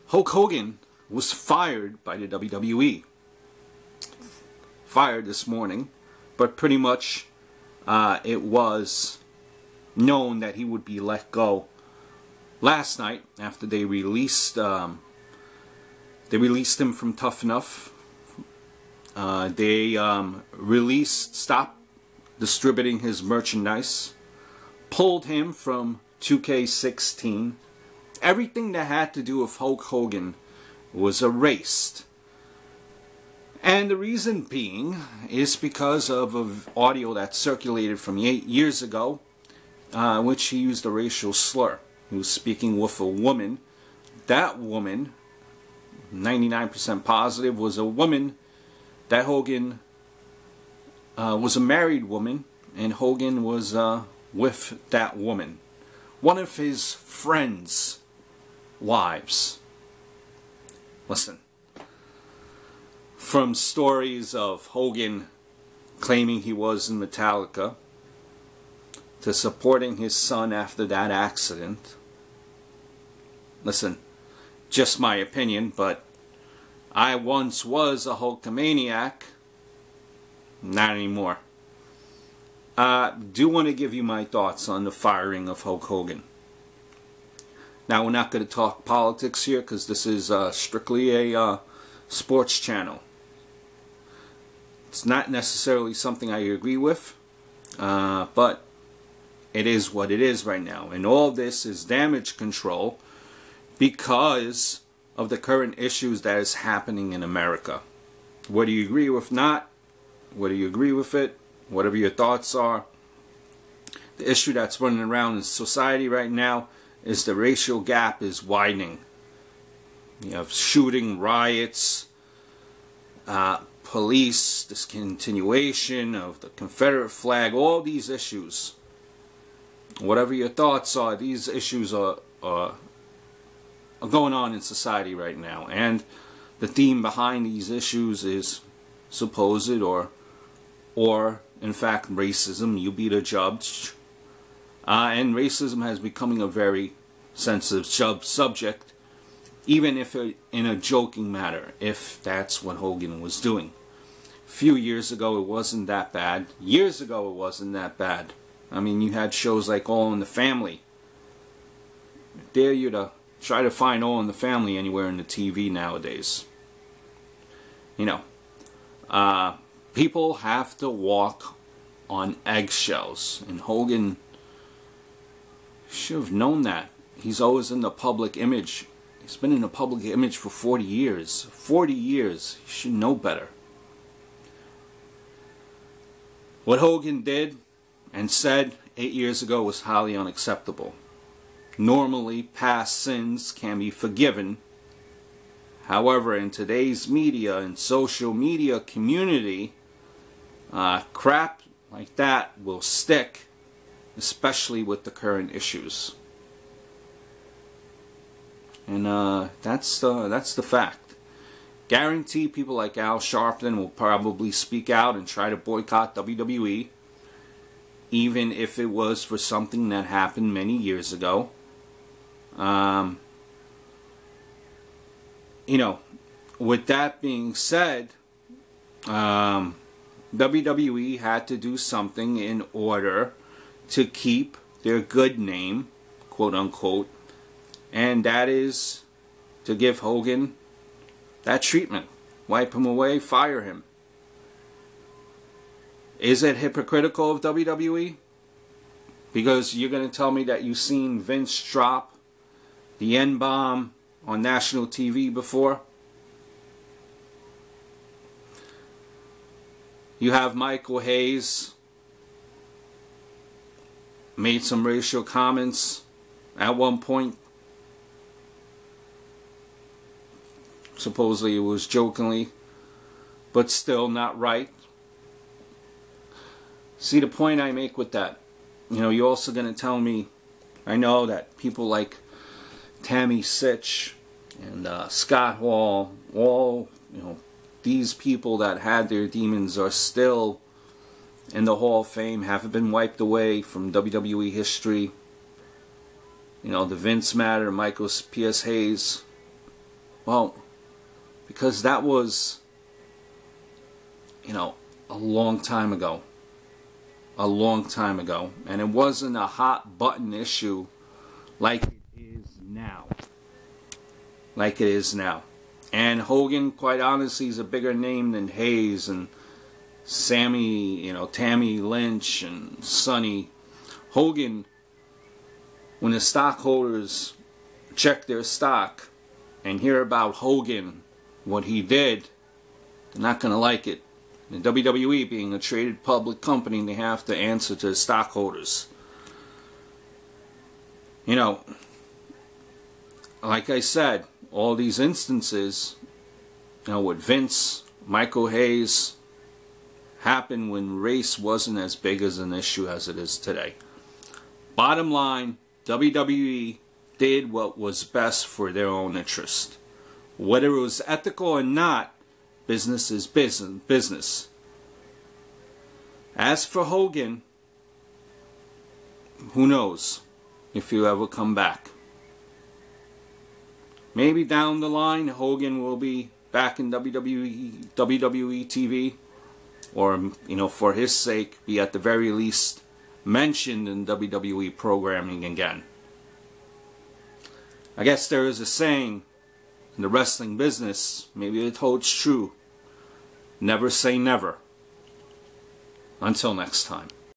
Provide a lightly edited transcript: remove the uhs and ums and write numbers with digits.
Hulk Hogan was fired by the WWE. Fired this morning, but pretty much it was known that he would be let go last night after they released him from Tough Enough. They stopped distributing his merchandise, pulled him from 2K16. Everything that had to do with Hulk Hogan was erased. And the reason being is because of audio that circulated from 8 years ago, in which he used a racial slur. He was speaking with a woman. That woman, 99% positive, was a woman that Hogan was a married woman, and Hogan was with that woman. One of his friends' wives. Listen. From stories of Hogan claiming he was in Metallica, to supporting his son after that accident. Listen, just my opinion, but I once was a Hulkamaniac. Not anymore. Do want to give you my thoughts on the firing of Hulk Hogan. Now, we're not going to talk politics here because this is strictly a sports channel. It's not necessarily something I agree with, but it is what it is right now. And all this is damage control because of the current issues that is happening in America. Whether you agree with not, whether you agree with it, whatever your thoughts are, the issue that's running around in society right now is the racial gap is widening. You have shooting, riots, police, discontinuation of the Confederate flag, all these issues. Whatever your thoughts are, these issues are going on in society right now. And the theme behind these issues is supposed or in fact racism. You be the judge. And racism has becoming a very sensitive subject, even if in a joking manner, if that's what Hogan was doing. A few years ago it wasn't that bad. Years ago it wasn't that bad. I mean, you had shows like All in the Family. I dare you to try to find All in the Family anywhere in the TV nowadays. You know, people have to walk on eggshells, and Hogan should have known that. He's always in the public image. He's been in the public image for 40 years. 40 years. He should know better. What Hogan did and said 8 years ago was highly unacceptable. Normally, past sins can be forgiven. However, in today's media and social media community, crap like that will stick, especially with the current issues. And that's the fact. Guarantee people like Al Sharpton will probably speak out and try to boycott WWE, even if it was for something that happened many years ago. You know, with that being said, WWE had to do something in order to keep their good name, quote unquote, and that is to give Hogan that treatment. Wipe him away, fire him. Is it hypocritical of WWE? Because you're going to tell me that you've seen Vince drop the N-bomb on national TV before? You have Michael Hayes made some racial comments at one point. Supposedly it was jokingly, but still not right. See the point I make with that? You know, you're also going to tell me, I know that people like Tammy Sitch and Scott Hall, all, you know, these people that had their demons are still in the Hall of Fame, haven't been wiped away from WWE history. You know, the Vince matter, Michael P.S. Hayes. Well, because that was, you know, a long time ago. A long time ago. And it wasn't a hot button issue like it is now. Like it is now. And Hogan, quite honestly, is a bigger name than Hayes and Sammy, you know, Tammy Lynch and Sonny. Hogan, when the stockholders check their stock and hear about Hogan, what he did, they're not going to like it. The WWE being a traded public company, they have to answer to the stockholders. You know, like I said, all these instances, you know, with Vince, Michael Hayes, happened when race wasn't as big as an issue as it is today. Bottom line, WWE did what was best for their own interest. Whether it was ethical or not, business is business. As for Hogan, who knows if he'll ever come back. Maybe down the line Hogan will be back in WWE TV, or, you know, for his sake, be at the very least mentioned in WWE programming again. I guess there is a saying in the wrestling business, maybe it holds true: never say never. Until next time.